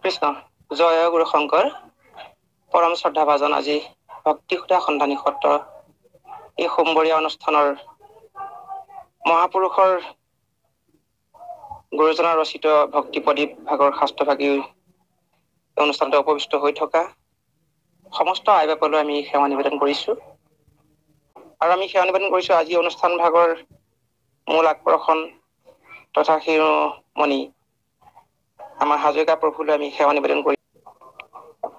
কৃষ্ণ জয় গুৰু শংকৰ পৰম শ্ৰদ্ধাভাজন আজি ভক্তিসুধা সন্ধানী সত্ৰ এই সোমবৰীয়া অনুষ্ঠানৰ মহাপুৰুষৰ গুৰুজনাৰ ৰচিত ভক্তি প্ৰদীপ ভাগৰ শাস্ত্ৰভাগী অনুষ্ঠানটো উপবিষ্ট হৈ থকা সমস্ত আই বাপলৈ আমি সেৱা নিবেদন কৰিছো আৰু আমি সেৱা নিবেদন কৰিছো আজি অনুষ্ঠান ভাগৰ মূল আকৰ্ষণ তথা শিৰোমণি আমাৰ হাজৰিকা প্ৰভুলৈ আমি সেৱা নিবেদন কৰিছো।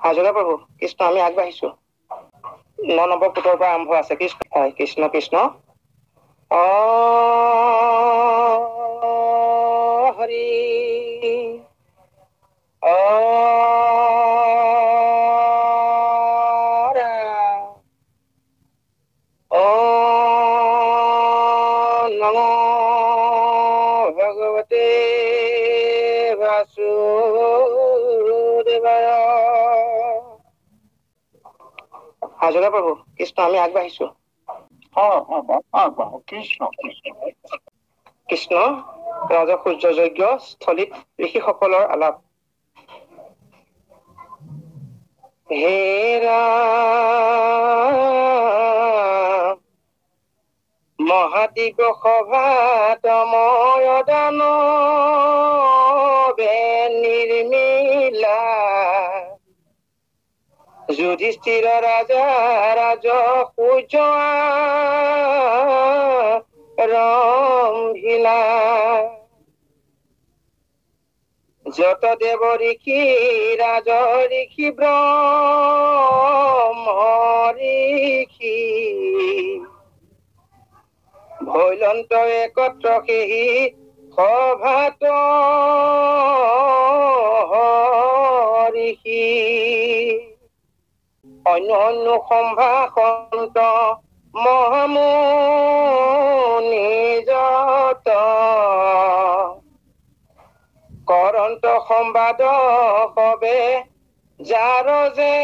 হাজৰিকা প্ৰভু কৃষ্ণ আমি আগবাঢ়িছো ৯ নম্বৰ পুটৰ পৰা আৰম্ভ আছে কৃষ্ণ হয় কৃষ্ণ কৃষ্ণ হৰি নমো ভগৱতে বাসুদেৱায়। হাজৰিকা প্ৰভু কৃষ্ণ আমি আগবাঢ়িছো কৃষ্ণ কৃষ্ণ ৰাজসূৰ্য যজ্ঞ স্থলীত ঋষিসকলৰ আলাপ। হে ৰাম মহাদিব্য সভাত ময় দানৱে নিৰ্মিলা যুধিষ্ঠিৰ ৰাজা ৰাজ সূৰ্য ৰম্ভিলা যত দেৱ ঋষি ৰাজ ঋষি ব্ৰহ্ম ঋষি ভৈলন্ত একত্ৰ সেহি সভাত ঋষি অন্য অন্য সম্ভাষন্ত মহামুনি যত কৰন্ত সম্বাদ সবে যাৰ যে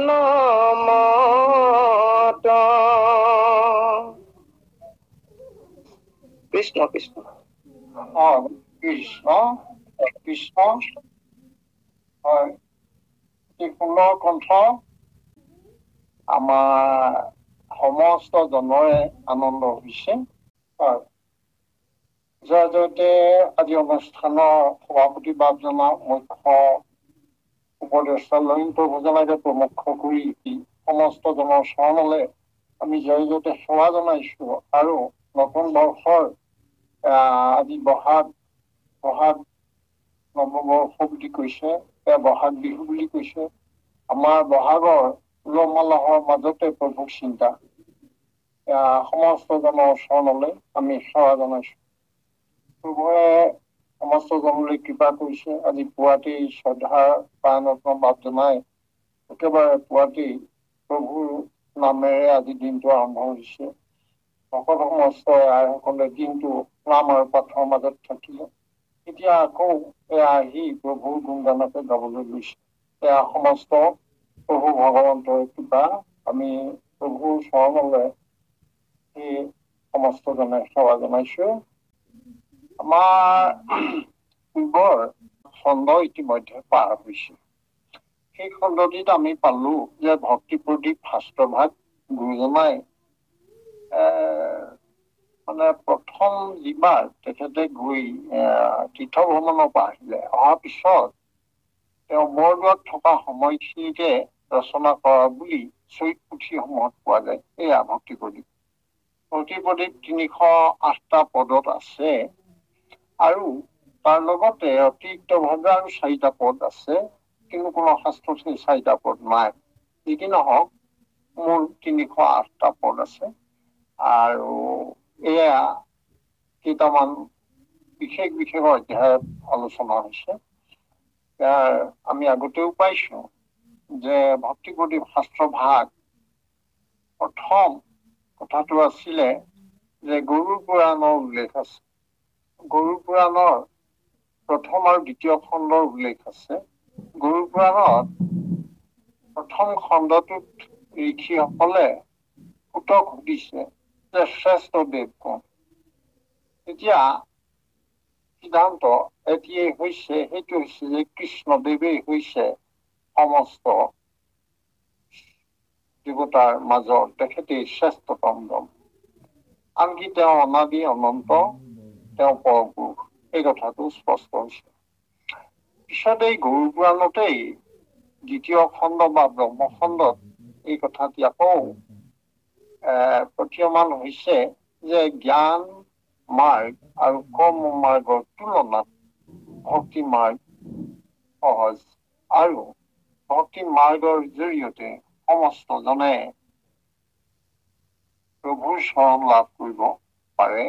নমত। কৃষ্ণ কৃষ্ণ কৃষ্ণ কৃষ্ণ হয় সুন্দৰ কণ্ঠ আমাৰ সমস্ত জনৰে আনন্দ হৈছে। হয় জয়তে আজি অনুষ্ঠানৰ সভাপতি বাপজনা মুখ্য উপদেষ্টা লহিত ভোজনাকে প্ৰমুখ কৰি সমস্ত জনৰ চৰণলৈ আমি জয়তে সেৱা জনাইছো আৰু নতুন বৰ্ষৰ আজি বহাগ নৱবৰ্ষ বুলি কৈছে বহাগ বিহু বুলি কৈছে। আমাৰ বহাগৰ উলহ মালহৰ মাজতে প্ৰভুক চিন্তা সমস্ত জনৰ চৰণলৈ আমি সেৱা জনাইছো। প্ৰভুৱে সমস্ত জনলৈ কৃপা কৰিছে। আজি পুৱাতেই শ্ৰদ্ধাৰ প্ৰাণৰত্ন বাপ জনাই একেবাৰে পুৱাতেই প্ৰভুৰ নামেৰে আজি দিনটো আৰম্ভ হৈছে। ভকত সমস্ত আইসকলে দিনটো নাম আৰু পাঠৰ মাজত থাকিলে এতিয়া আকৌ আহি প্ৰভুৰ গুণগানকে গাবলৈ লৈছে। সমস্ত প্ৰভু ভগৱন্তৰ কৃপা আমি প্ৰভুৰ চৰণলৈ সেই সমস্ত জনে সেৱা জনাইছো। আমাৰ পূৰ্বৰ খণ্ড ইতিমধ্যে পাৰ হৈছে। সেই খণ্ডটিত আমি পালো যে ভক্তি প্ৰদীপ শাস্ত্ৰভাগ গুৰুজনাই মানে প্ৰথম যিবাৰ তেখেতে গৈ তীৰ্থ ভ্ৰমণৰ পৰা আহিলে অহাৰ পিছত তেওঁ বৰদোৱাত থকা সময়খিনিতে ৰচনা কৰা বুলি চৈত পুথিসমূহত পোৱা যায়। এয়া ভক্তি প্ৰদীপ 308টা পদত আছে আৰু তাৰ লগতে অতিৰিক্তভাৱে আৰু 4টা পদ আছে, কিন্তু কোনো শাস্ত্ৰত সেই 4টা পদ নাই। যি কি নহওক মূল 308টা পদ আছে আৰু এয়া কেইটামান বিশেষ বিশেষ অধ্যায়ত আলোচনা হৈছে। আমি আগতেও পাইছো যে ভক্তি প্ৰদীপ শাস্ত্ৰ ভাগ প্ৰথম কথাটো আছিলে যে গৰুড় পুৰাণৰ উল্লেখ আছে। গৰুড় পুৰাণৰ প্ৰথম আৰু দ্বিতীয় খণ্ডৰ উল্লেখ আছে। গৰুড় পুৰাণত প্ৰথম খণ্ডটোত ঋষিসকলে সুতক সুধিছে যে শ্ৰেষ্ঠ দেৱ কোন। এতিয়া সিদ্ধান্ত এতিয়াই হৈছে, সেইটো হৈছে যে কৃষ্ণদেৱেই হৈছে সমস্ত দেৱতাৰ মাজত তেখেতেই শ্ৰেষ্ঠতম দম। আনকি তেওঁ অনাদি অনন্ত, তেওঁ পৰপুৰুষ, এই কথাটো স্পষ্ট হৈছে। পিছত এই গৰুড় পুৰাণতেই দ্বিতীয় খণ্ড বা ব্ৰহ্মখণ্ডত এই কথাটি আকৌ প্ৰতীয়মান হৈছে যে জ্ঞান মাৰ্গ আৰু কৰ্ম মাৰ্গৰ তুলনাত ভক্তি মাৰ্গ সহজ, আৰু ভক্তি মাৰ্গৰ জৰিয়তে সমস্তজনে প্ৰভুৰ শৰণ লাভ কৰিব পাৰে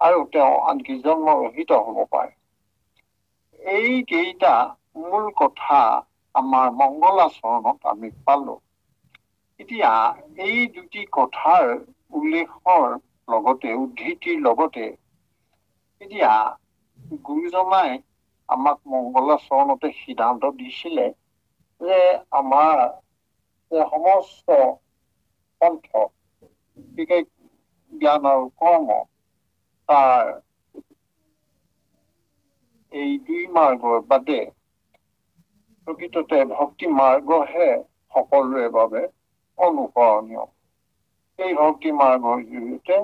আৰু তেওঁ আনকি জন্মৰহিত হ'ব পাৰে। এইকেইটা মূল কথা আমাৰ মংগলাচৰণত আমি পালো। এতিয়া এই দুটি কথাৰ উল্লেখৰ লগতে, উদ্ধৃতিৰ লগতে, এতিয়া গুৰুজনাই আমাক মংগলাচৰণতে সিদ্ধান্ত দিছিলে যে আমাৰ যে সমস্ত পন্থ, বিশেষ জ্ঞান আৰু কৰ্ম, তাৰ এই দুই মাৰ্গৰ বাদে প্ৰকৃততে ভক্তি মাৰ্গহে সকলোৰে বাবে অনুকৰণীয়। এই ভক্তি মাৰ্গৰ জৰিয়তে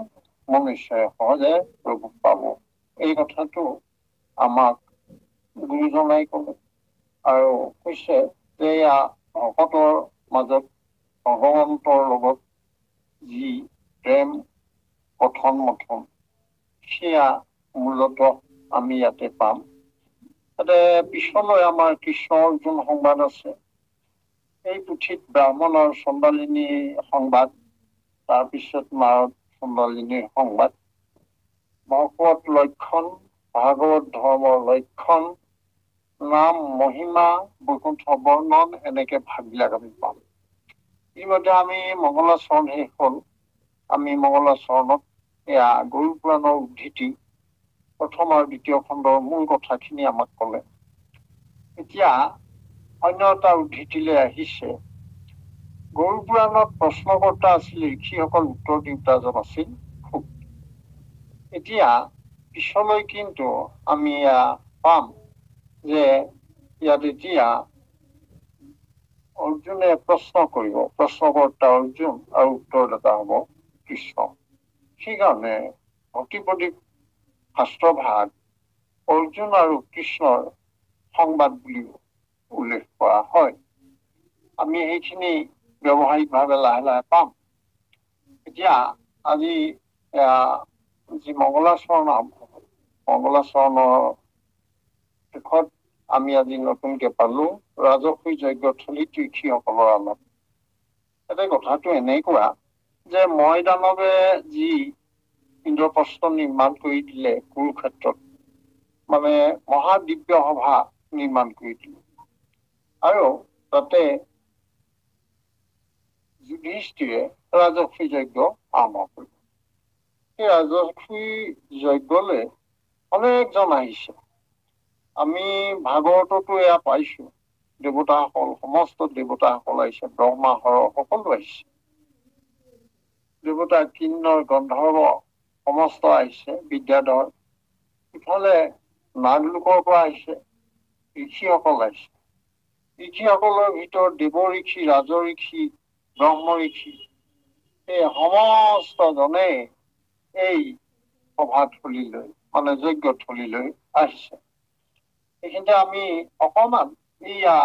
মনুষ্যই সহজে প্ৰভুক পাব। এই কথাটো আমাক গুৰুজনাই ক'লে আৰু কৈছে যে এয়া ভকতৰ মাজত ভগৱন্তৰ লগত যি প্ৰেম কথন মথন, সেয়া মূলত আমি ইয়াতে পাম। তাতে পিছলৈ আমাৰ কৃষ্ণ অৰ্জুন সংবাদ আছে। এই পুথিত ব্ৰাহ্মণ আৰু চণ্ডালিনী সংবাদ, তাৰপিছত নাৰদ চণ্ডালিনীৰ সংবাদ, ভাগৱত লক্ষণ, ভাগৱত ধৰ্মৰ লক্ষণ, নাম মহিমা, বৈকুণ্ঠ বৰ্ণন, এনেকে ভাগবিলাক আমি পাম। ইতিমধ্যে আমি মংগলাচৰণ শেষ হ'ল। আমি মংগলাচৰণত এয়া গৰুড় পুৰাণৰ উদ্ধৃতি প্ৰথম আৰু দ্বিতীয় খণ্ডৰ মূল কথাখিনি আমাক ক'লে। এতিয়া অন্য এটা উদ্ধৃতিলৈ আহিছে। গৰুড় পুৰাণত প্ৰশ্নকৰ্তা আছিল ঋষিসকল, উত্তৰ দিওঁতাজন আছিল খুব। এতিয়া পিছলৈ কিন্তু আমি পাম যে ইয়াত এতিয়া অৰ্জুনে প্ৰশ্ন কৰিব, প্ৰশ্নকৰ্তা অৰ্জুন আৰু উত্তৰদাতা হ'ব কৃষ্ণ। সেইকাৰণে ভক্তিপ্ৰদীপ শাস্ত্ৰভাগ অৰ্জুন আৰু কৃষ্ণৰ সংবাদ বুলি উল্লেখ কৰা হয়। আমি সেইখিনি ব্যৱহাৰিকভাৱে লাহে লাহে পাম। এতিয়া আজি যি মংগলাচৰণ মংগলাচৰণৰ শেষত আমি আজি নতুনকে পালো ৰাজসী যজ্ঞথলীত ঋষিসকলৰ আলাপ। তাতে কথাটো এনেকুৱা যে ময়দানৱে যি ইন্দ্ৰপ্ৰস্থ নিৰ্মাণ কৰি দিলে কুৰুক্ষেত্ৰত, মানে মহাদিব্য সভা নিৰ্মাণ কৰি দিলে, আৰু তাতে যুধিষ্ঠিৰে ৰাজসী যজ্ঞ আৰম্ভ কৰিলে। সেই ৰাজসী যজ্ঞলৈ অনেকজন আহিছে। আমি ভাগৱততো এয়া পাইছো, দেৱতাসকল, সমস্ত দেৱতাসকল আহিছে, ব্ৰহ্মা হৰ সকলো আহিছে। দেৱতা কিন্নৰ গন্ধৰ্ব সমস্ত আহিছে, বিদ্যাধৰ। ইফালে নাগলোকৰ পৰা আহিছে, ঋষিসকল আহিছে। ঋষিসকলৰ ভিতৰত দেৱ ঋষি, ৰাজ ঋষি, ব্ৰহ্ম ঋষি, এই সমস্তজনেই এই সভাথলীলৈ, মানে যজ্ঞথলীলৈ আহিছে। এইখিনিতে আমি অকণমান এইয়া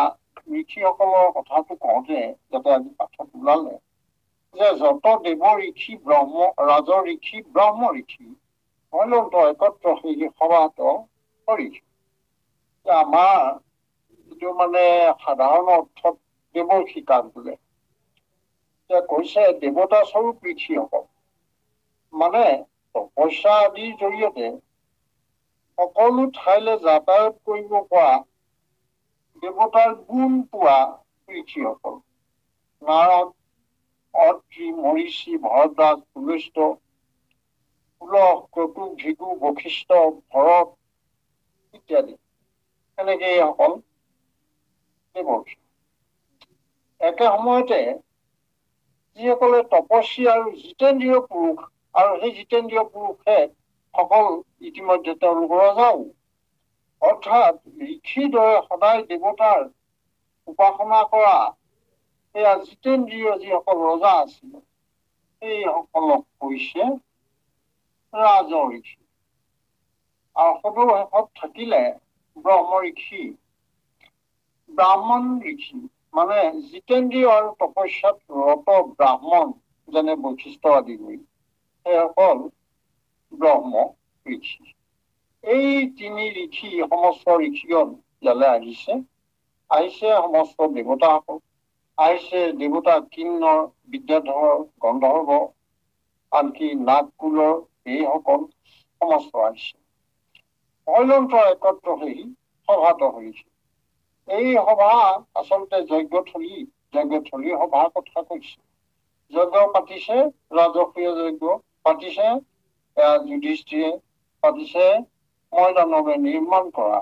ঋষিসকলৰ কথাটো কওঁতে, যাতে আজি পাঠত ওলালে যে যত দেৱ ঋষি, ব্ৰহ্ম, ৰাজ ঋষি, ব্ৰহ্ম ঋষি হলন্ত একত্ৰ সেই সভাত কৰিছে। আমাৰ যিটো মানে সাধাৰণ অৰ্থত দেৱৰ্ষি কাক বোলে, কৈছে দেৱতা স্বৰূপ ঋষিসকল, মানে তপস্যা আদিৰ জৰিয়তে সকলো ঠাইলৈ যাতায়াত কৰিব পৰা দেৱতাৰ গুণ পোৱা ঋষিসকল। নাৰদ, অত্ৰি, মৰিষি, ভৰদ্বাজ, পুলস্ত্য, পুলহ, ক্ৰতু, ভৃগু, বশিষ্ঠ, ভৰত ইত্যাদি, এনেকে এইসকল দেৱৰ্ষি। একে সময়তে যিসকলে তপস্বী আৰু জিতেন্দ্ৰীয় পুৰুষ, আৰু সেই জিতেন্দ্ৰীয় পুৰুষে সকল ইতিমধ্যে তেওঁলোকৰ ৰজাও, অৰ্থাৎ ঋষিৰ দৰে সদায় দেৱতাৰ উপাসনা কৰা সেয়া জিতেন্দ্ৰীয় যিসকল ৰজা আছিল সেইসকলক কৈছে ৰাজ ঋষি। আৰু সদৌ শেষত থাকিলে ব্ৰহ্ম ঋষি, ব্ৰাহ্মণ ঋষি, মানে জিতেন্দ্ৰীয় আৰু তপস্যাত ৰত ব্ৰাহ্মণ যেনে বৈশিষ্ট্য আদি কৰি সেইসকল ব্ৰহ্ম ঋষি। এই তিনি ঋষি সমস্ত ঋষিগণ ইয়ালৈ আহিছে সমস্ত দেৱতাসকল আহিছে, দেৱতা কিন্নৰ বিদ্যাধৰ গন্ধৰ্ব আনকি নাগকুলৰ এইসকল সমস্ত আহিছে। ভৈলন্ত্ৰ একত্ৰ হৈ সভাত হৈছে। এই সভা আচলতে যজ্ঞথলী সভাৰ কথা কৈছে। যজ্ঞ পাতিছে, ৰাজকীয় যজ্ঞ পাতিছে, যুধিষ্ঠিৰে পাতিছে মৈদানৱে নিৰ্মাণ কৰা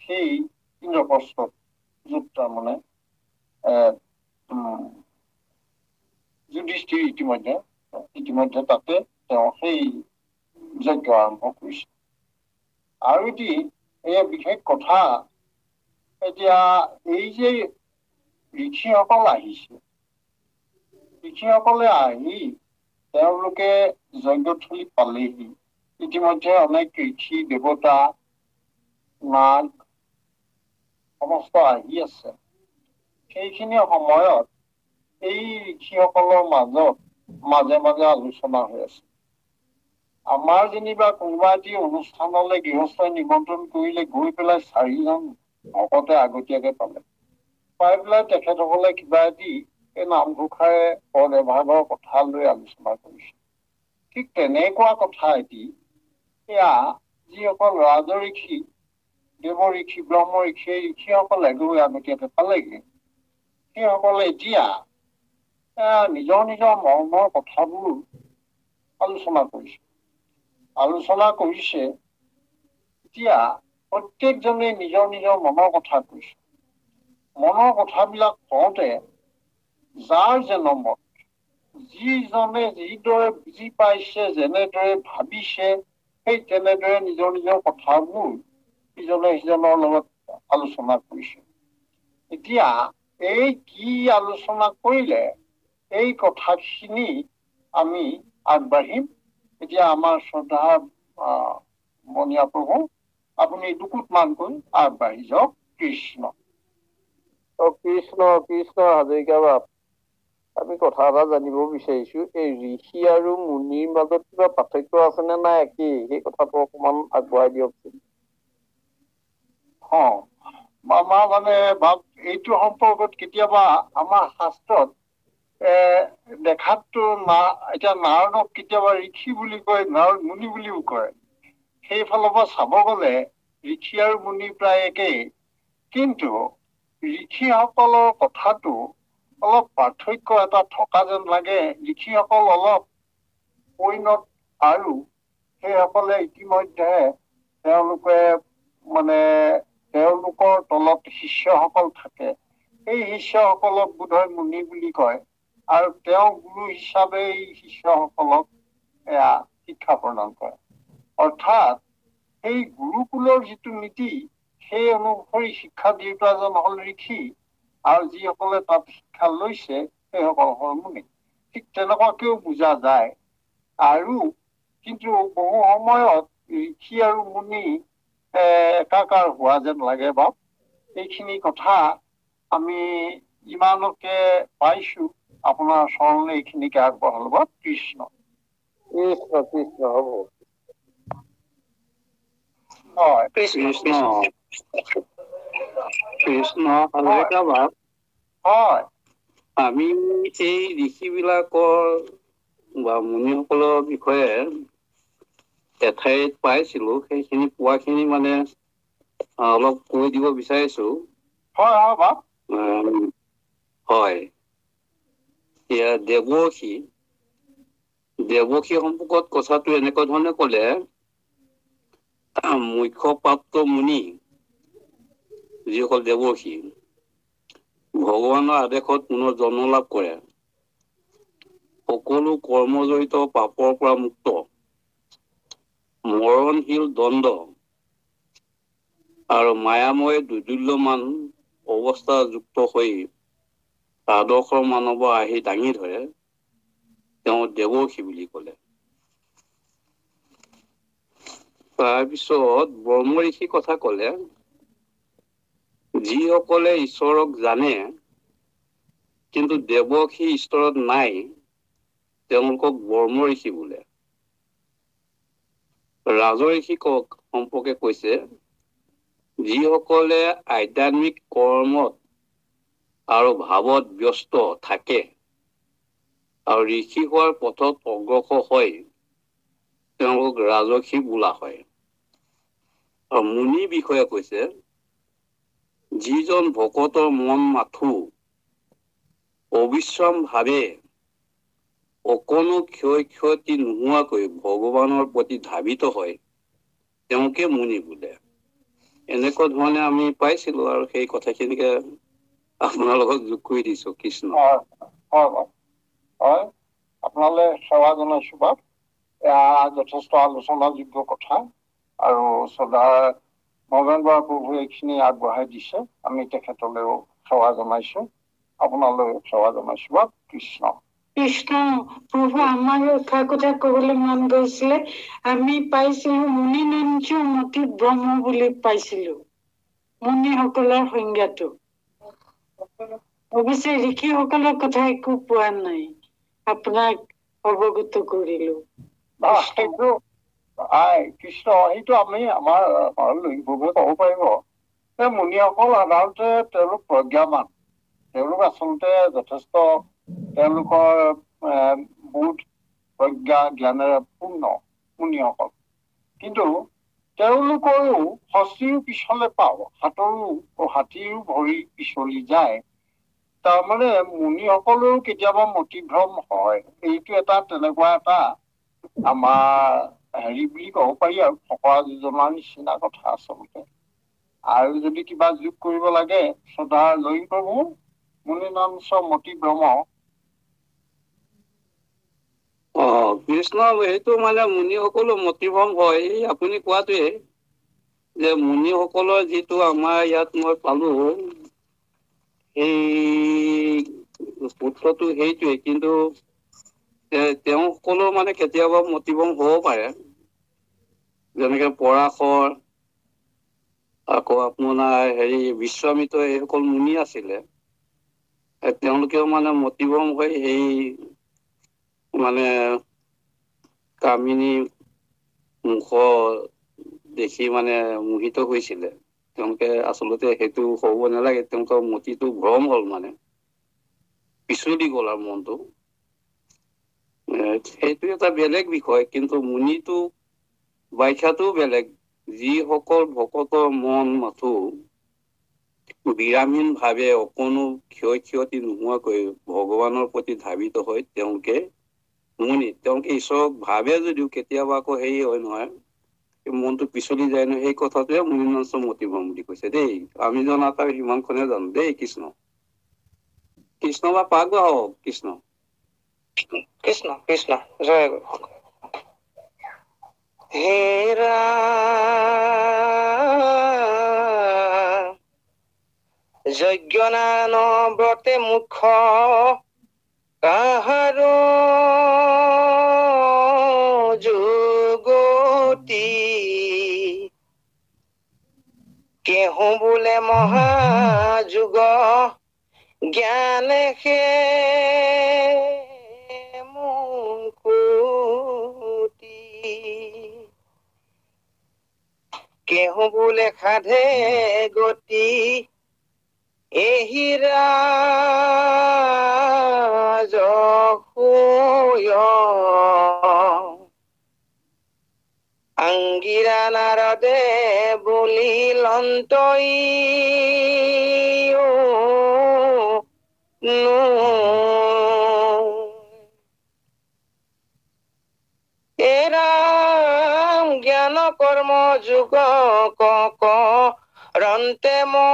সেই ইন্দ্ৰপ্ৰস্থত য'ত তাৰমানে যুধিষ্ঠিৰ ইতিমধ্যে তাতে তেওঁ সেই যজ্ঞ আৰম্ভ কৰিছে। আৰু এটি এই বিশেষ কথা, এতিয়া এই যে ঋষিসকল আহিছে, ঋষিসকলে আহি তেওঁলোকে যজ্ঞথলী পালেহি। ইতিমধ্যে অনেক ঋষি দেৱতা নাগ সমস্ত আহি আছে। সেইখিনি সময়ত এই ঋষিসকলৰ মাজত মাজে মাজে আলোচনা হৈ আছে। আমাৰ যেনিবা কোনোবা এটি অনুষ্ঠানলৈ গৃহস্থই নিমন্ত্ৰণ কৰিলে গৈ পেলাই 4জন ভকতে আগতীয়াকে পাই পেলাই তেখেতসকলে কিবা এটি এই নামঘোষাৰে পদ এভাগৰ কথা লৈ আলোচনা কৰিছে। ঠিক তেনেকুৱা কথা এটি এয়া যিসকল ৰাজ ঋষি, দেৱ ঋষি, ব্ৰহ্ম ঋষি, এই ঋষিসকলে গৈ আগতীয়াকে পালেগে, সেইসকলে এতিয়া নিজৰ নিজৰ মনৰ কথাবোৰ আলোচনা কৰিছে। এতিয়া প্ৰত্যেকজনে নিজৰ নিজৰ মনৰ কথা কৈছে। মনৰ কথাবিলাক কওঁতে যাৰ যেনে মত, যিজনে যিদৰে বুজি পাইছে, যেনেদৰে ভাবিছে, সেই তেনেদৰে নিজৰ নিজৰ কথাবোৰ ইজনে সিজনৰ লগত আলোচনা কৰিছে। এতিয়া এই কি আলোচনা কৰিলে এই কথাখিনি আমি আগবাঢ়িম। এতিয়া আমাৰ শ্ৰদ্ধা বনীয়া প্ৰভু, আপুনি দুকুটমানকৈ আগবাঢ়ি যাওক। কৃষ্ণ কৃষ্ণ কৃষ্ণ। হাজৰিকা বাপ, আমি কথা এটা জানিব বিচাৰিছো, এই ঋষি আৰু মুনিৰ মাজত কিবা পাৰ্থক্য আছে নে নাই একেই? সেই কথাটো অকমান আগবঢ়াই দিয়কচোন। আমাৰ মানে এইটো সম্পৰ্কত কেতিয়াবা আমাৰ শাস্ত্ৰত দেখাতো এতিয়া নাৰদক কেতিয়াবা ঋষি বুলি কয়, নাৰদ মুনি বুলিও কয়। সেইফালৰ পৰা চাব গ'লে ঋষি আৰু মুনি প্ৰায় একেই, কিন্তু ঋষিসকলৰ কথাটো অলপ পাৰ্থক্য এটা থকা যেন লাগে। ঋষিসকল অলপ পৰিণত আৰু সেইসকলে ইতিমধ্যে তেওঁলোকে মানে তেওঁলোকৰ তলত শিষ্যসকল থাকে। সেই শিষ্যসকলক বোধহয় মুনি বুলি কয়, আৰু তেওঁ গুৰু হিচাপে এই শিষ্যসকলক শিক্ষা প্ৰদান কৰে। অৰ্থাৎ সেই গুৰুকুলৰ যিটো নীতি, সেই অনুসৰি শিক্ষা দিওঁতাজন হল ঋষি, আৰু যিসকলে তাত শিক্ষা লৈছে সেইসকল হল মুনি। ঠিক তেনেকুৱাকেও বুজা যায়। আৰু কিন্তু বহু সময়ত ঋষি আৰু মুনি একাকাৰ হোৱা যেন লাগে বাপ। এইখিনি কথা আমি ইমানকে পাইছো, আপোনাৰ চৰণলৈ এইখিনিকে আগবঢ়ালো বাপ। কৃষ্ণ কৃষ্ণ কৃষ্ণ। হ'ব। হয়, কৃষ্ণ কৃষ্ণ। হাজৰিকা বাপ, হয়, আমি এই ঋষি বিলাকৰ বা মুনিসকলৰ বিষয়ে এঠাইত পাইছিলো, সেইখিনি পোৱাখিনি মানে অলপ কৈ দিব বিচাৰিছো। হয় হয় বাপ। হয়, এতিয়া দেৱকী সম্পৰ্কত কথাটো এনেকুৱা ধৰণে কলে, মুখ্যপ্ৰাপ্ত মুনি যিসকল দেৱকী ভগৱানৰ আদেশত পুনৰ জন্ম লাভ কৰে, সকলো কৰ্মজড়িত পাপৰ পৰা মুক্ত, মৰণশীল দণ্ড আৰু মায়াময় দুদুল্যমান অৱস্থাযুক্ত হৈ আদৰ্শৰ মানৱ আহি দাঙি ধৰে, তেওঁ দেৱৰ্ষি বুলি ক'লে। তাৰপিছত ব্ৰহ্ম ঋষিৰ কথা ক'লে, যিসকলে ঈশ্বৰক জানে কিন্তু দেৱৰ্ষি স্তৰত নাই, তেওঁলোকক ব্ৰহ্ম ঋষি বোলে। ৰাজঋষিকক সম্পৰ্কে কৈছে, যিসকলে আধ্যাত্মিক কৰ্মত আৰু ভাৱত ব্যস্ত থাকে আৰু ঋষি হোৱাৰ পথত অগ্ৰসৰ হয়, তেওঁলোকক ৰাজৰ্ষি বোলা হয়। আৰু মুনিৰ বিষয়ে কৈছে, যিজন ভকতৰ মন মাথো অবিশ্ৰাম ভাৱে অকণো ক্ষয় ক্ষতি নোহোৱাকৈ ভগৱানৰ প্ৰতি ধাৱিত হয়, তেওঁকে মুনি বোলে। এনেকুৱা ধৰণে আমি পাইছিলো আৰু সেই কথাখিনিকে আপোনাৰ লগত যোগ কৰি দিছো। কৃষ্ণ। হয়, আপোনালৈ সেৱা জনাইছো বাপ। এয়া যথেষ্ট আলোচনাযোগ্য কথা, আৰু শ্ৰদ্ধাৰ নগেন বৰা প্ৰভু এইখিনি আগবঢ়াই দিছে। আমি তেখেতলৈও সেৱা জনাইছো, আপোনালৈ সেৱা জনাইছো বাপ। কৃষ্ণ কৃষ্ণ। প্ৰভু, আমাৰ এটা কথা কবলৈ মন গৈছিলে, আমি পাইছিলো মুনি নামটো মতি ব্ৰহ্ম বুলি পাইছিলো, মুনিসকলৰ সংজ্ঞাটো। অৱশ্যে ঋষিসকলৰ কথা একো পোৱা নাই, আপোনাক অৱগত কৰিলো। সেইটো কৃষ্ণ, সেইটো আমি আমাৰ লঘিবুৱে ক'ব পাৰিব যে মুনিসকল সাধাৰণতে তেওঁলোক প্ৰজ্ঞামান, তেওঁলোক আচলতে যথেষ্ট তেওঁলোকৰ বোধ প্ৰজ্ঞা জ্ঞানেৰে পূৰ্ণ মুনিসকল। কিন্তু তেওঁলোকৰো হস্তীৰ পিছলে পাওঁ, হাতীৰো ভৰি পিছলি যায়। তাৰমানে মুনিসকলেও কেতিয়াবা মতিভ্ৰম হয়। এইটো এটা তেনেকুৱা এটা আমাৰ হেৰি বুলি ক'ব পাৰি, আৰু ফকৰা যোজনাৰ নিচিনা কথা আচলতে। আৰু যদি কিবা যোগ কৰিব লাগে, শ্ৰদ্ধাৰ লৈ প্ৰভু, মুনি নাম মতি ভ্ৰম। কৃষ্ণ, সেইটো মানে মুনিসকলো মতিভ্ৰম হয়। এই আপুনি কোৱাটোৱে যে মুনিসকলৰ যিটো আমাৰ ইয়াত মই পালো, এই সূত্ৰটো সেইটোৱে, কিন্তু তেওঁসকলেও মানে কেতিয়াবা মতিভ্ৰম হব পাৰে। যেনেকে পৰাশৰ, আকৌ আপোনাৰ বিশ্বামিত্ৰ, এইসকল মুনি আছিলে। তেওঁলোকেও মানে মতিভ্ৰম হৈ মানে কামিনী মুখ দেখি মানে মোহিত হৈছিলে। তেওঁলোকে আচলতে সেইটো হ'ব নালাগে, তেওঁলোকৰ মতিটো ভ্ৰম হ'ল, মানে পিছলি গ'ল আৰু মনটো। সেইটো এটা বেলেগ বিষয়, কিন্তু মুনিটো ব্যাখ্যাটোও বেলেগ। যিসকল ভকতৰ মন মাথো বিৰামীন ভাৱে অকণো ক্ষয় ক্ষতি নোহোৱাকৈ ভগৱানৰ প্ৰতি ধাৱিত হয়, তেওঁলোকে মুনি। তেওঁলোকে ঈশ্বৰক ভাবে যদিও কেতিয়াবা আকৌ হেৰি হয় নহয়, মনটো পিছলি যায় নহয়, সেই কথাটোৱে মুনি মতিভ্ৰম বুলি কৈছে দেই। আমি জনাত আৰু সিমানখনে জানো দেই। কৃষ্ণ কৃষ্ণ বা পাক বা হওক। কৃষ্ণ কৃষ্ণ কৃষ্ণ। জয় গুৰু। হে ৰাম, যজ্ঞনান ব্ৰতে মুখ কাহাৰো যুগতি, কেহো বোলে মহাযুগ জ্ঞানে মুকুতি, কেহো বোলে সাধে গতি এহি ৰাজসূয়, আংগিৰা নাৰদে বুলি লন্তই এৰাম জ্ঞান কৰ্ম যোগ ৰন্তে মহাকষ্ট,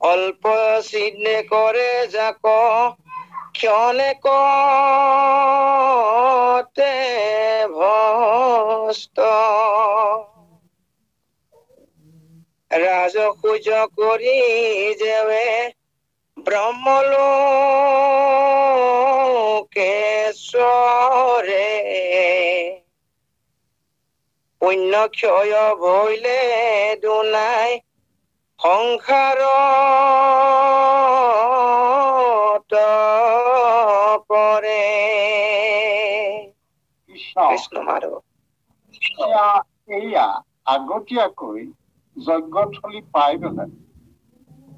অল্প চিনে কৰে যাক ক্ষণে কতে ভস্ত ৰাজসূজ কৰি যেৱে ব্ৰহ্মলোকেশ্বৰে পুণ্য ক্ষয় ভৈলে দুনাই সংসাৰত পৰে। কৃষ্ণ মাধৱ। এয়া আগতীয়াকৈ যজ্ঞথলী পাই পেলাই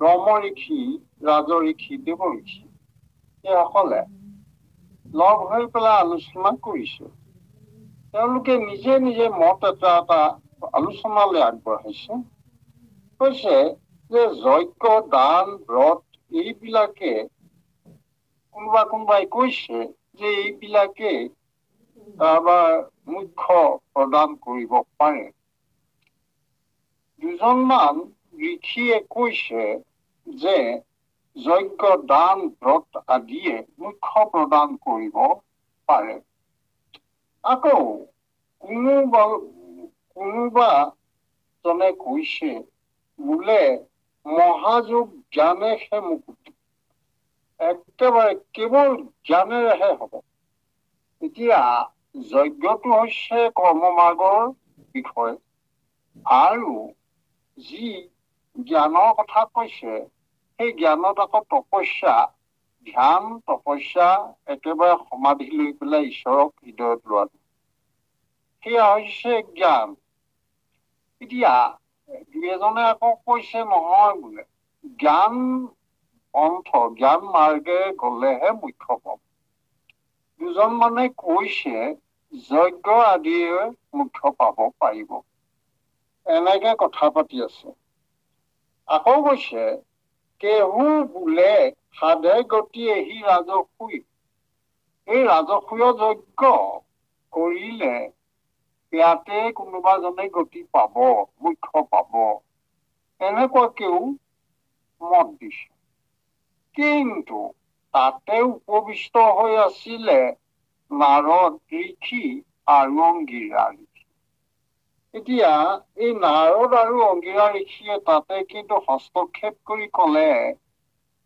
ব্ৰহ্ম ঋষি, ৰাজ ঋষি, দেৱ ঋষি এইসকলে লগ হৈ পেলাই আলোচনা কৰিছে। তেওঁলোকে নিজে নিজে মত এটা আলোচনালৈ আগবঢ়াইছে। কৈছে যে যজ্ঞ, দান, ব্ৰত এইবিলাকে কোনোবাই কৈছে যে এইবিলাকে মুখ্য প্ৰদান কৰিব পাৰে। দুজনমান ঋষিয়ে কৈছে যে যজ্ঞ, দান, ব্ৰত আদিয়ে মুখ্য প্ৰদান কৰিব পাৰে। আকৌ কোনোবা জনে কৈছে বোলে মহাযোগ জ্ঞানেহে মুকুতি, একেবাৰে কেৱল জ্ঞানেৰেহে হ'ব। এতিয়া যজ্ঞটো হৈছে কৰ্মমাৰ্গৰ বিষয়, আৰু যি জ্ঞানৰ কথা কৈছে সেই জ্ঞানত আকৌ তপস্যা, ধ্যান, তপস্যা, একেবাৰে সমাধি লৈ পেলাই ঈশ্বৰক হৃদয়ত লোৱাটো, সেয়া হৈছে জ্ঞান। এতিয়া দুই এজনে আকৌ কৈছে নহয় বোলে জ্ঞান পন্থ, জ্ঞান মাৰ্গেৰে গলেহে মুখ্য পাব। দুজন মানে কৈছে যজ্ঞ আদিয়ে মুখ্য পাব পাৰিব। এনেকে কথা পাতি আছে। আকৌ কৈছে কেহু বোলে সাধে গতি এহি ৰাজসুই, এই ৰাজসুয় যজ্ঞ কৰিলে ইয়াতে কোনোবা জনে গতি পাব, মুখ্য পাব, এনেকুৱাকেও মত দিছে। কিন্তু তাতে উপবিষ্ট হৈ আছিলে নাৰদ ঋষি আৰু অংগীৰা ঋষি। এতিয়া এই নাৰদ আৰু অংগীৰা ঋষিয়ে তাতে কিন্তু হস্তক্ষেপ কৰি কলে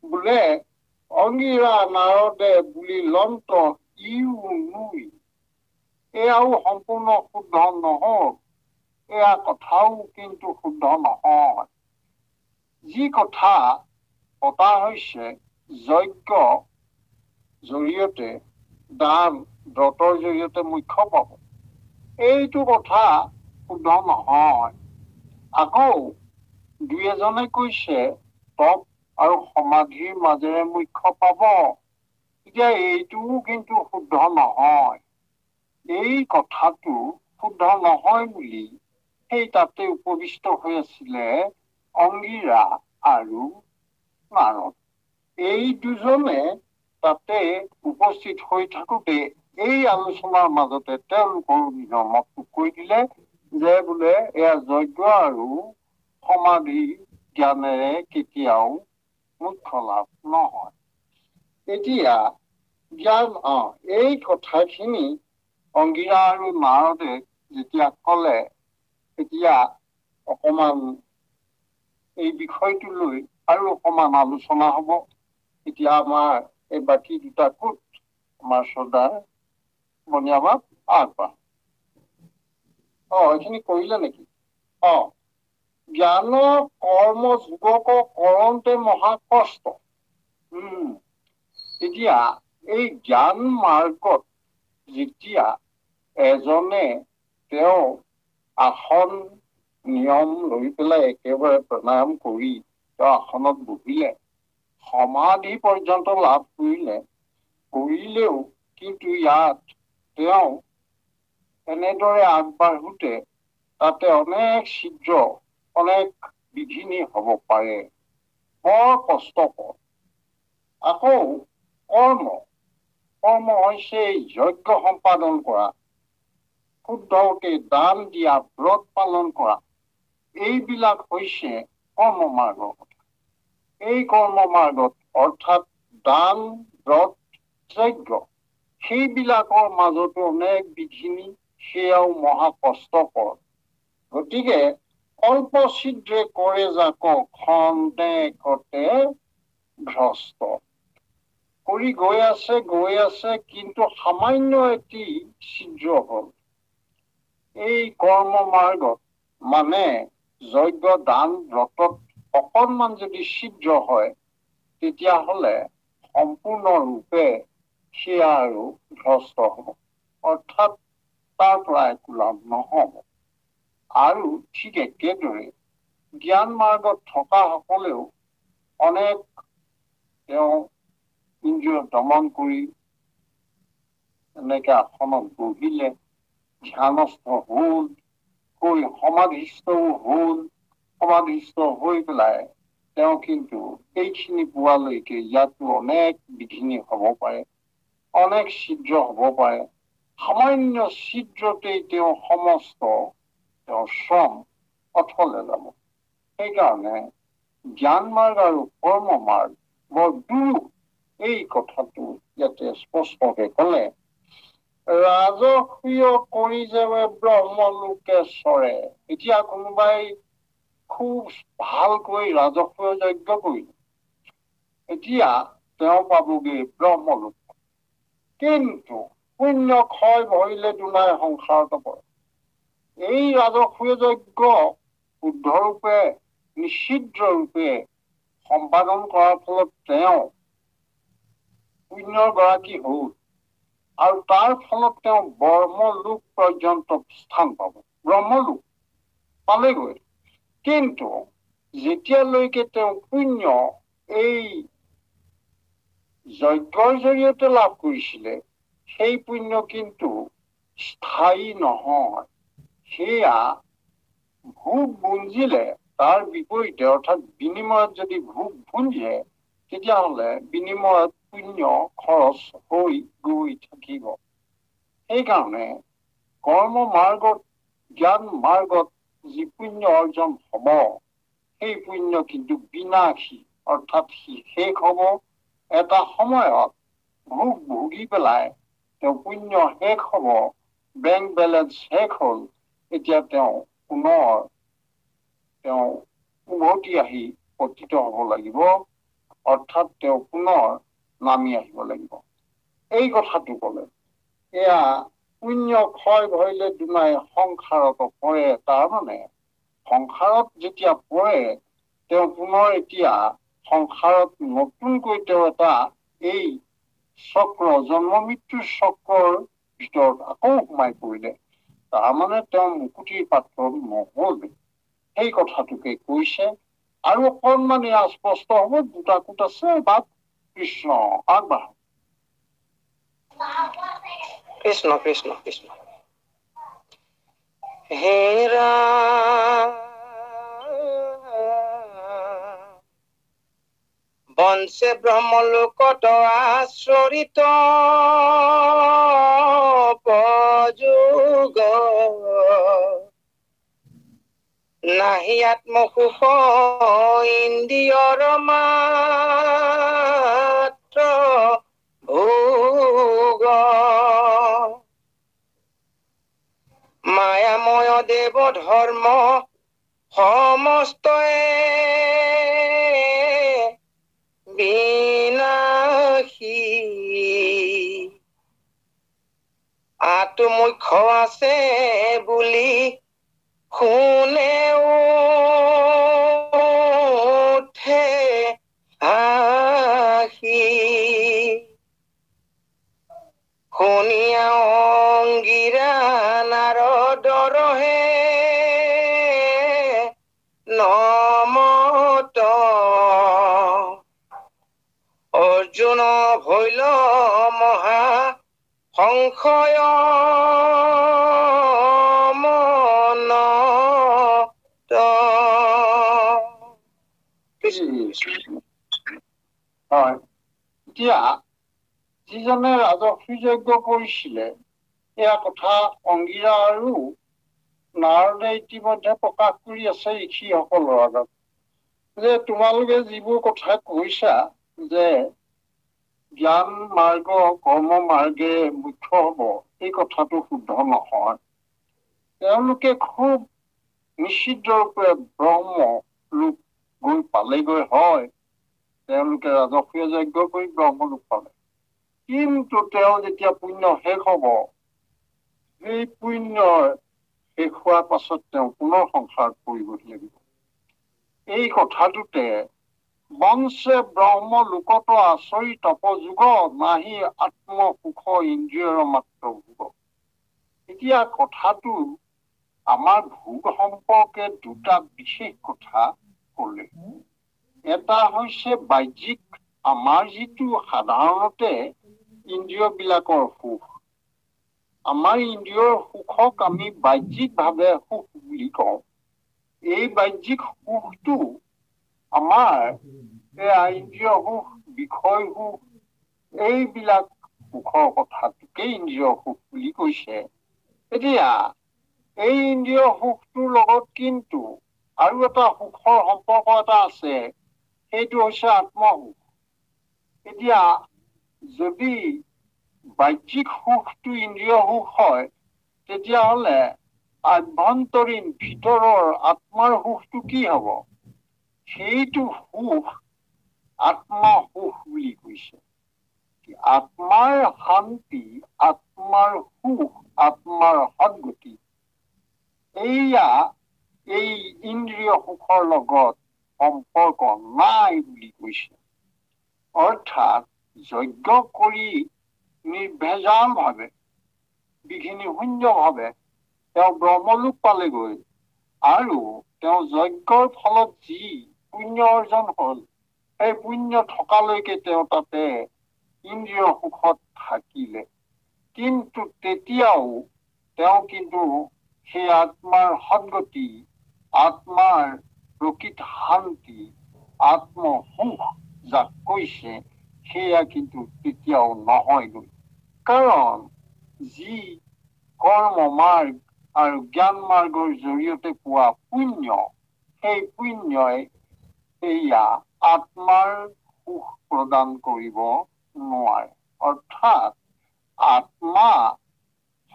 বোলে অংগীৰা নাৰদে বুলি লন্ত ইও নুই, এয়াও সম্পূৰ্ণ শুদ্ধ নহল, এয়া কথাও কিন্তু শুদ্ধ নহয়। যি কথা পতা হৈছে যজ্ঞ জৰিয়তে, দান ব্ৰতৰ জৰিয়তে মুখ্য পাব, এইটো কথা শুদ্ধ নহয়। আকৌ দুই এজনে কৈছে তপ আৰু সমাধিৰ মাজেৰে মুখ্য পাব, এতিয়া এইটোও কিন্তু শুদ্ধ নহয়। এই কথাটো শুদ্ধ নহয় বুলি সেই তাতে উপবিষ্ট হৈ আছিলে অংগীৰা আৰু নাৰদ। এই দুজনে তাতে উপস্থিত হৈ থাকোতে এই আলোচনাৰ মাজতে তেওঁলোকৰ নিজৰ মতটো কৈ দিলে যে বোলে এয়া যজ্ঞ আৰু সমাধি জ্ঞানেৰে কেতিয়াও মুখ্য লাভ নহয়। এতিয়া জ্ঞান এই কথাখিনি অংগীৰা আৰু নাৰদে যেতিয়া কলে, তেতিয়া অকমান এই বিষয়টো লৈ আৰু অকমান আলোচনা হব। এতিয়া আমাৰ এই বাকী দুটা কোট আমাৰ শ্ৰদ্ধাৰ বনিয়ামাত আগবাঢ়। এইখিনি কৰিলে নেকি? জ্ঞান কৰ্ম যুৱক কৰন্তে মহা কষ্ট। এতিয়া এই জ্ঞান মাৰ্গত যেতিয়া এজনে তেওঁ আসন নিয়ম লৈ পেলাই একেবাৰে প্ৰণায়াম কৰি তেওঁ আসনত বহিলে, সমাধি পৰ্যন্ত লাভ কৰিলেও কিন্তু ইয়াত তেওঁ এনেদৰে আগবাঢ়োতে তাতে অনেক ছিদ্ৰ, অনেক বিঘিনি হব পাৰে, বৰ কষ্টকৰ। আকৌ কৰ্ম হৈছে যজ্ঞ সম্পাদন কৰা, শুদ্ধকে দান দিয়া, ব্ৰত পালন কৰা, এইবিলাক হৈছে কৰ্ম মাৰ্গৰ কথা। এই কৰ্ম মাৰ্গত অৰ্থাৎ দান, ব্ৰত, যজ্ঞ সেইবিলাকৰ মাজতো অনেক বিঘিনি, সেয়াও মহা কষ্টকৰ। গতিকে অল্প ছিদ্ৰে কৰে যাকক খন্তেকতে ভ্ৰষ্ট। কৰি গৈ আছে, কিন্তু সামান্য এটি ছিদ্ৰ হ'ল। এই কৰ্ম মাৰ্গত মানে যজ্ঞ দান ব্ৰতত অকণমান যদি ছিদ্ৰ হয়, তেতিয়াহ'লে সম্পূৰ্ণৰূপে সেয়া আৰু ভ্ৰষ্ট হ'ব, অৰ্থাৎ তাৰ পৰা একো লাভ নহ'ব। আৰু ঠিক একেদৰে জ্ঞান মাৰ্গত থকাসকলেও অনেক তেওঁ ইন্দ্ৰিয় দমন কৰি এনেকে আসনত বহিলে, ধ্যানস্থ হ'ল, হৈ সমাধিস্থও হ'ল, সমাধিস্থ হৈ পেলাই তেওঁ কিন্তু এইখিনি পোৱালৈকে ইয়াতো অনেক বিঘিনি হ'ব পাৰে, অনেক ছিদ্ৰ হ'ব পাৰে। সামান্য ছিদ্ৰতেই তেওঁ সমস্ত তেওঁৰ শ্ৰম অথলে যাব। সেইকাৰণে জ্ঞান মাৰ্গ আৰু কৰ্ম মাৰ্গ বৰ দুৰূহ, এই কথাটো ইয়াতে স্পষ্টকে ক'লে। ৰাজসীয় কৰি যাবে ব্ৰহ্মলোকে চৰে। এতিয়া কোনোবাই খুব ভালকৈ ৰাজসীয় যজ্ঞ কৰিলে, এতিয়া তেওঁ পাবগৈ ব্ৰহ্মলোক। কিন্তু পুণ্য ক্ষয় ভৰিলে দুনাই সংসাৰত পৰে। এই ৰাজসীয় যজ্ঞ শুদ্ধৰূপে নিষিদ্ধৰূপে সম্পাদন কৰাৰ ফলত তেওঁ পুণ্যৰ গৰাকী হ'ল, আৰু তাৰ ফলত তেওঁ ব্ৰহ্মলোক পৰ্যন্ত স্থান পাব, ব্ৰহ্মলোক পালেগৈ। কিন্তু যেতিয়ালৈকে তেওঁ পুণ্য এই যজ্ঞৰ জৰিয়তে লাভ কৰিছিলে, সেই পুণ্য কিন্তু স্থায়ী নহয়। সেয়া ভোগ বুঞ্জিলে তাৰ বিপৰীতে, অৰ্থাৎ বিনিময়ত যদি ভোগ বুঞ্জে, তেতিয়াহ'লে বিনিময়ত পুণ্য খৰচ হৈ গৈ থাকিব। সেইকাৰণে কৰ্ম মাৰ্গত, জ্ঞান মাৰ্গত যি পুণ্য অৰ্জন হ'ব, সেই পুণ্য কিন্তু বিনাশী, অৰ্থাৎ শেষ হ'ব। এটা সময়ত ভোগ ভুগি পেলাই তেওঁ পুণ্য শেষ হ'ব, বেংক বেলেঞ্চ শেষ হ'ল, এতিয়া তেওঁ পুনৰ তেওঁ উভতি আহি পতিত হ'ব লাগিব, অৰ্থাৎ তেওঁ পুনৰ নামি আহিব লাগিব। এই কথাটো ক'লে। এয়া পুণ্য ক্ষয় ভৰিলে দুনাই সংসাৰত পৰে। তাৰমানে সংসাৰত যেতিয়া পৰে, তেওঁ পুনৰ এতিয়া সংসাৰত নতুনকৈ তেওঁ এটা এই চক্ৰ, জন্ম মৃত্যুৰ চক্ৰৰ ভিতৰত আকৌ সোমাই পৰিলে। তাৰমানে তেওঁ মুকুতিৰ পাত্ৰ নহ'ল। সেই কথাটোকে কৈছে। আৰু অকণমান এয়া স্পষ্ট হ'ব, দুটা কোট আছে বাট। কৃষ্ণ আগবাঢ়ক। কৃষ্ণ কৃষ্ণ কৃষ্ণ। হেৰা বংশে ব্ৰহ্মলোকত আচৰিত প্ৰযোগ, নাহি আত্মসুখ ইন্দ্ৰিয়ৰ মাত্ৰ ভোগ, মায়াময় দেৱ ধৰ্ম সমস্তয়ে বিনাশী, আটো মুখ্য আছে বুলি শুনেও উঠে হাঁহি, শুনিয়া অংগীৰা নাৰদৰহে নমত, অৰ্জুন ভৈল মহা সংশয় মনত। হয়, এতিয়া যিজনে ৰাজসী যজ্ঞ কৰিছিলে, এয়া কথা অংগীৰা আৰু নাৰদে ইতিমধ্যে প্ৰকাশ কৰি আছে ঋষিসকলৰ আগত, যে তোমালোকে যিবোৰ কথা কৈছা যে জ্ঞান মাৰ্গ কৰ্ম মাৰ্গে মুখ্য হব এই কথাটো শুদ্ধ নহয়। তেওঁলোকে খুব নিশ্চিত ৰূপে ব্ৰহ্ম লোক গৈ পালেগৈ হয়, তেওঁলোকে ৰাজসীয় যজ্ঞ কৰি ব্ৰহ্ম লোক পালে, কিন্তু তেওঁ যেতিয়া পুণ্য শেষ হব, সেই পুণ্যৰ শেষ হোৱাৰ পাছত তেওঁ পুনৰ সংসাৰত পৰিবহি লাগিব। এই কথাটোতে বংশে ব্ৰহ্ম লোকত আচৰি তপযোগ নাহি আত্মসুখ ইন্দ্ৰিয়ৰ মাত্ৰ ভোগ। এতিয়া কথাটো আমাৰ ভোগ সম্পৰ্কে দুটা বিশেষ কথা কলে। এটা হৈছে বাহ্যিক, আমাৰ যিটো সাধাৰণতে ইন্দ্ৰিয় বিলাকৰ সুখ, আমাৰ ইন্দ্ৰিয়ৰ সুখক আমি বাহ্যিকভাৱে সুখ বুলি কওঁ। এই বাহ্যিক সুখটো আমাৰ ইন্দ্ৰিয় সুখ, বিষয় সুখ, এইবিলাক সুখৰ কথাটোকে ইন্দ্ৰিয় সুখ বুলি কৈছে। এতিয়া এই ইন্দ্ৰিয় সুখটোৰ লগত কিন্তু আৰু এটা সুখৰ সম্পৰ্ক এটা আছে, সেইটো হৈছে আত্মসুখ। এতিয়া যদি বাহ্যিক সুখটো ইন্দ্ৰিয় সুখ হয়, তেতিয়াহ'লে আভ্যন্তৰীণ ভিতৰৰ আত্মাৰ সুখটো কি হব? সেইটো সুখ আত্মসুখ বুলি কৈছে। আত্মাৰ শান্তি, আত্মাৰ সুখ, আত্মাৰ সদ্গতি, এইয়া এই ইন্দ্ৰিয় সুখৰ লগত সম্পৰ্ক নাই বুলি কৈছে। অৰ্থাৎ যজ্ঞ কৰি নিৰ্ভেজাল ভাৱে, বিঘিনি শূন্য ভাৱে তেওঁ ব্ৰহ্মলোক পালেগৈ, আৰু তেওঁ যজ্ঞৰ ফলত যি পুণ্য অৰ্জন হল, সেই পুণ্য থকালৈকে তেওঁ তাতে ইন্দ্ৰিয় সুখত থাকিলে, কিন্তু তেতিয়াও তেওঁ কিন্তু সেই আত্মাৰ সদ্গতি, আত্মাৰ প্ৰকৃত শান্তি, আত্মসুখ যাক কৈছে, সেয়া কিন্তু তেতিয়াও নহয়গৈ। কাৰণ যি কৰ্ম মাৰ্গ আৰু জ্ঞান মাৰ্গৰ জৰিয়তে পোৱা পুণ্য, সেই পুণ্যই সেয়া আত্মাৰ সুখ প্ৰদান কৰিব নোৱাৰে। অৰ্থাৎ আত্মা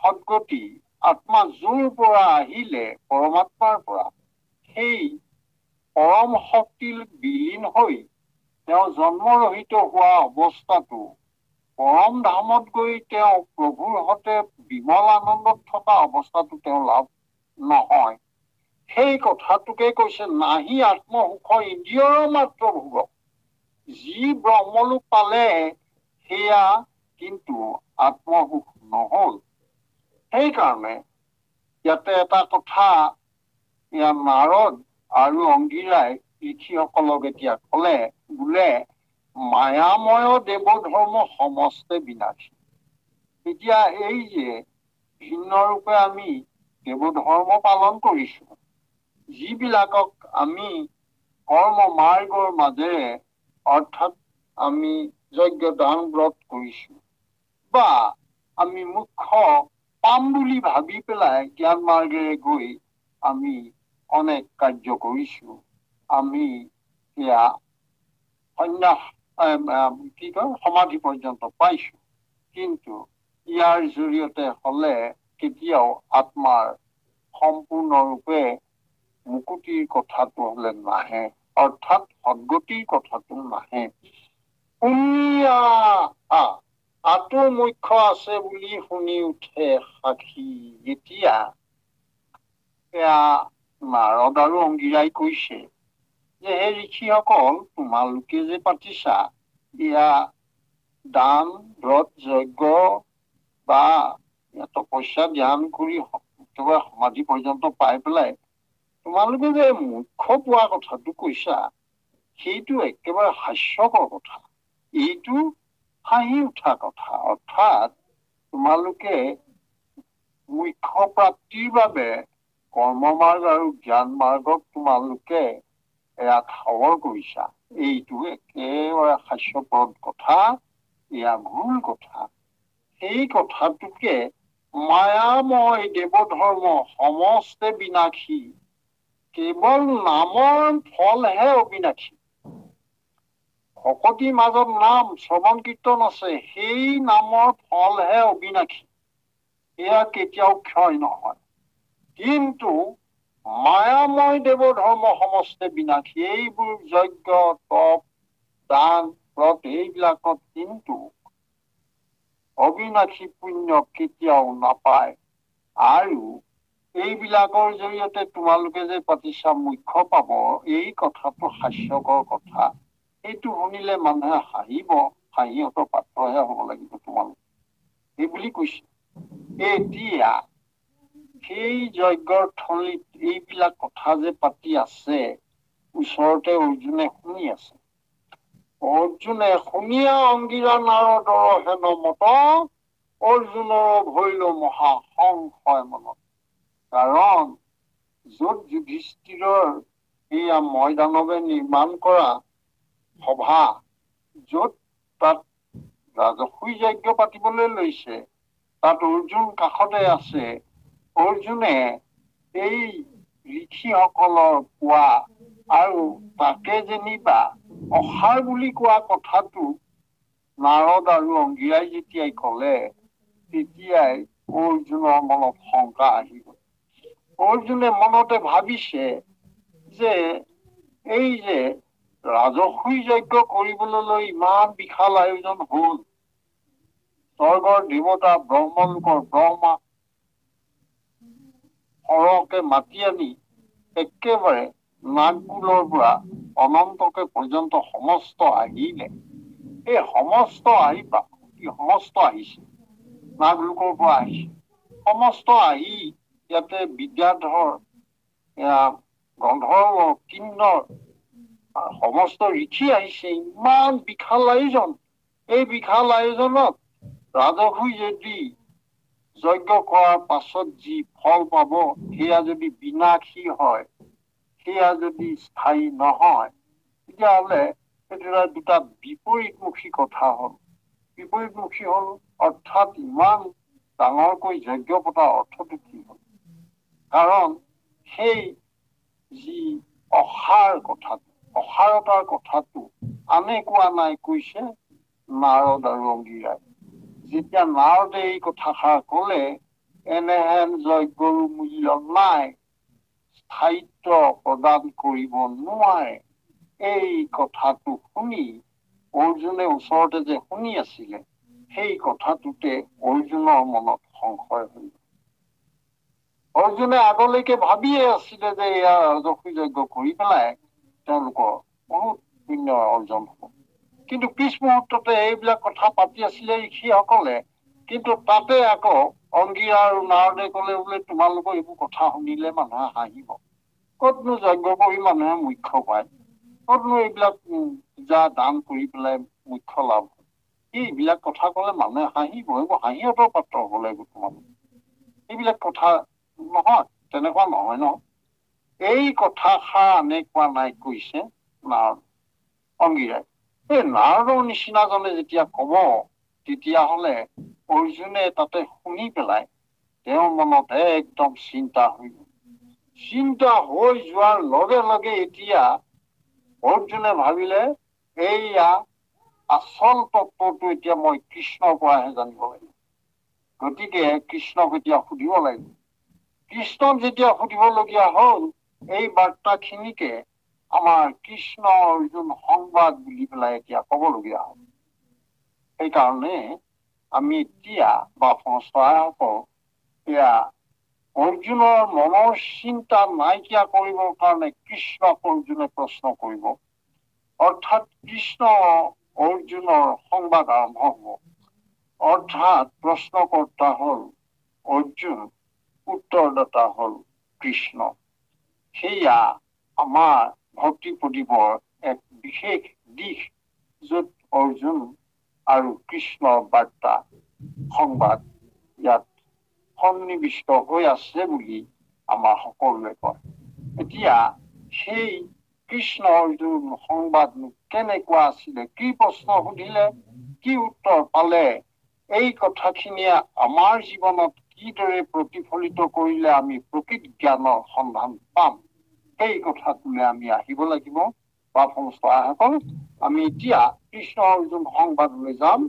সদ্গতি, আত্মা য'ৰ পৰা আহিলে পৰমাত্মাৰ পৰা, সেই পৰম শক্তিৰ বিলীন হৈ তেওঁ জন্মৰহিত হোৱা অৱস্থাটো, পৰম ধামত গৈ তেওঁ প্ৰভুৰ সতে বিমল আনন্দত থকা অৱস্থাটো তেওঁ লাভ নহয়। সেই কথাটোকে কৈছে নাহি আত্মসুখ ইন্দ্ৰিয়ৰ মাত্ৰ ভোগ। যি ব্ৰহ্মলোক পালে সেয়া কিন্তু আত্মসুখ নহল। সেইকাৰণে ইয়াতে এটা কথা নাৰদ আৰু অংগীৰাই ঋষিসকলক এতিয়া কলে, বোলে মায়াময় দেৱ ধৰ্ম সমস্তে বিনাশী। এতিয়া এই যে ভিন্ন ৰূপে আমি দেৱ ধৰ্ম পালন কৰিছো, যিবিলাকক আমি কৰ্ম মাৰ্গৰ মাজেৰে, অৰ্থাৎ আমি যজ্ঞ দান ব্ৰত কৰিছো, বা আমি মুখ্য পাম বুলি ভাবি পেলাই জ্ঞান মাৰ্গেৰে গৈ আমি অনেক কাৰ্য কৰিছো, আমি সেয়া সন্ন্যাস সমাধি পৰ্যন্ত পাইছো, কিন্তু ইয়াৰ জৰিয়তে হলে কেতিয়াও আত্মাৰ সম্পূৰ্ণৰূপে মুকুতিৰ কথাটো হলে নাহে, অৰ্থাৎ সদ্গতিৰ কথাটো নাহে। আতো মুখ্য আছে বুলি শুনি উঠে সাক্ষী। এতিয়া নাৰদ আৰু অংগীৰাই কৈছে যে হে ঋষিসকল, তোমালোকে যে পাতিছা এয়া দান ব্ৰত যজ্ঞ বা তপস্যা ধ্যান কৰি একেবাৰে সমাধি পৰ্যন্ত পাই পেলাই তোমালোকে যে মুখ্য পোৱা কথাটো কৈছা, সেইটো একেবাৰে হাস্যকৰ কথা, এইটো হাঁহি উঠা কথা। অৰ্থাৎ তোমালোকে মুখ্য প্ৰাপ্তিৰ বাবে কৰ্ম মাৰ্গ আৰু জ্ঞান মাৰ্গক তোমালোকে ঠাৱৰ কৰিছা, এইটো একেবাৰে হাস্যপ্ৰদ কথা, এয়া ভুল কথা। সেই কথাটোকে মায়াময় দেৱ ধৰ্ম সমস্তে বিনাশী, কেৱল নামৰ ফলহে অবিনাশী। ভকতিৰ মাজত নাম শ্ৰৱণ কীৰ্তন আছে, সেই নামৰ ফলহে অবিনাশী, এয়া কেতিয়াও ক্ষয় নহয়। কিন্তু মায়াময় দেৱ ধৰ্ম সমস্তে বিনাশী, এইবোৰ যজ্ঞ তপ দান ব্ৰত এইবিলাকত কিন্তু অবিনাশী পুণ্য কেতিয়াও নাপায়। আৰু এইবিলাকৰ জৰিয়তে তোমালোকে যে পাতিছা মুখ্য পাব, এই কথাটো হাস্যকৰ কথা। এইটো শুনিলে মানুহে হাঁহিব, হাঁহিহঁতৰ পাত্ৰহে হ'ব লাগিব তোমালোক, এই বুলি কৈছে। এতিয়া সেই যজ্ঞৰ থলীত এইবিলাক কথা যে পাতি আছে, ওচৰতে অৰ্জুনে শুনি আছে। অৰ্জুনে শুনিয়া অংগীৰা নাৰদৰ হেন মত, অৰ্জুনৰ ভৈল মহা সংশয় মনত। কাৰণ য'ত যুধিষ্ঠিৰৰ এইয়া ময়দানৱে নিৰ্মাণ কৰা সভা, য'ত তাত ৰাজসুই যজ্ঞ পাতিবলৈ লৈছে, তাত অৰ্জুন কাষতে আছে। অৰ্জুনে এই ঋষিসকলৰ কোৱা আৰু তাকে যেনিবা অসাৰ বুলি কোৱা কথাটো নাৰদ আৰু অংগীৰাই যেতিয়াই কলে, তেতিয়াই অৰ্জুনৰ মনত শংকা আহিব। অৰ্জুনে মনতে ভাবিছে যে এই যে ৰাজসুই যজ্ঞ কৰিবলৈ লৈ ইমান বিশাল আয়োজন হল, স্বৰ্গৰ দেৱতা ব্ৰহ্মলোকৰ ব্ৰহ্মা সৰহকে মাতি আনি একেবাৰে নাগকুলৰ পৰা অনন্তকে পৰ্যন্ত সমস্ত আহিলে। এই সমস্ত আহিছে, নাগলোকৰ পৰা আহিছে, সমস্ত আহি ইয়াতে বিদ্যাধৰ গন্ধৰ্ব কিন্নৰ সমস্ত ঋষি আহিছে। ইমান বিশাল আয়োজন, এই বিশাল আয়োজনত ৰাজসুই যদি যজ্ঞ কৰাৰ পাছত যি ফল পাব, সেয়া যদি বিনাশী হয়, সেয়া যদি স্থায়ী নহয়, তেতিয়াহ'লে সেইটো দুটা বিপৰীতমুখী কথা হ'ল। বিপৰীতমুখী হ'ল অৰ্থাৎ ইমান ডাঙৰকৈ যজ্ঞ পতাৰ অৰ্থটো কি হ'ল? কাৰণ সেই যি অসাৰতাৰ কথাটো আনে কোৱা নাই, কৈছে নাৰদ আৰু অংগীৰাই। যেতিয়া নাৰদে এই কথাষাৰ কলে, এনেহেন যজ্ঞৰো মূল্য নাই, স্থায়িত্ব প্ৰদান কৰিব নোৱাৰে, এই কথাটো শুনি অৰ্জুনে ওচৰতে যে শুনি আছিলে, সেই কথাটোতে অৰ্জুনৰ মনত সংশয় হল। অৰ্জুনে আগলৈকে ভাবিয়ে আছিলে যে এয়া ৰাজসুই যজ্ঞ কৰি পেলাই তেওঁলোকৰ বহুত পুণ্য অৰ্জন হব। কিন্তু পিছ মুহূৰ্ততে এইবিলাক কথা পাতি আছিলে ঋষিসকলে, কিন্তু তাতে আকৌ অংগীৰা আৰু নাৰদে কলে, বোলে তোমালোকৰ এইবোৰ কথা শুনিলে মানুহে হাঁহিব, কতনো যজ্ঞ কৰি মানুহে মুখ্য পায়, কতনো এইবিলাক পূজা দান কৰি পেলাই মুখ্য লাভ হয়, এইবিলাক কথা কলে মানুহে হাঁহিব, এইবোৰ হাঁহিহঁতৰ পাত্ৰ হব লাগিব তোমালোক। এইবিলাক কথা নহয়, তেনেকুৱা নহয় ন। এই কথাষাৰ আনে কোৱা নাই, কৈছে নাৰদ অংগীৰাই। এই নাৰদৰ নিচিনাজনে যেতিয়া কব, তেতিয়াহলে অৰ্জুনে তাতে শুনি পেলাই তেওঁৰ মনত একদম চিন্তা হৈ গল। চিন্তা হৈ যোৱাৰ লগে লগে এতিয়া অৰ্জুনে ভাবিলে, এইয়া আচল তত্ত্বটো এতিয়া মই কৃষ্ণৰ পৰাহে জানিব লাগিব। গতিকে কৃষ্ণক এতিয়া সুধিব লাগিব। কৃষ্ণক যেতিয়া সুধিবলগীয়া হল, এই বাৰ্তাখিনিকে আমাৰ কৃষ্ণ অৰ্জুন সংবাদ বুলি পেলাই এতিয়া কবলগীয়া হল। সেইকাৰণে আমি এতিয়া বা এয়া অৰ্জুনৰ মনৰ চিন্তা নাইকিয়া কৰিবৰ কাৰণে কৃষ্ণক অৰ্জুনে প্ৰশ্ন কৰিব, অৰ্থাৎ কৃষ্ণ অৰ্জুনৰ সংবাদ আৰম্ভ হব। অৰ্থাৎ প্ৰশ্নকৰ্তা হল অৰ্জুন, উত্তৰদাতা হল কৃষ্ণ। সেয়া আমাৰ ভক্তি প্ৰদীপৰ এক বিশেষ দিশ, য'ত অৰ্জুন আৰু কৃষ্ণৰ বাৰ্তা সংবাদ ইয়াত সন্নিৱিষ্ট হৈ আছে বুলি আমাৰ সকলোৱে কয়। এতিয়া সেই কৃষ্ণ অৰ্জুন সংবাদ কেনেকুৱা আছিলে, কি প্ৰশ্ন সুধিলে, কি উত্তৰ পালে, এই কথাখিনিয়ে আমাৰ জীৱনত কিদৰে প্ৰতিফলিত কৰিলে আমি প্ৰকৃত জ্ঞানৰ সন্ধান পাম, সেই কথাটোলৈ আমি আহিব লাগিব। বা আমি এতিয়া কৃষ্ণৰ যোন সংবাদলৈ যাম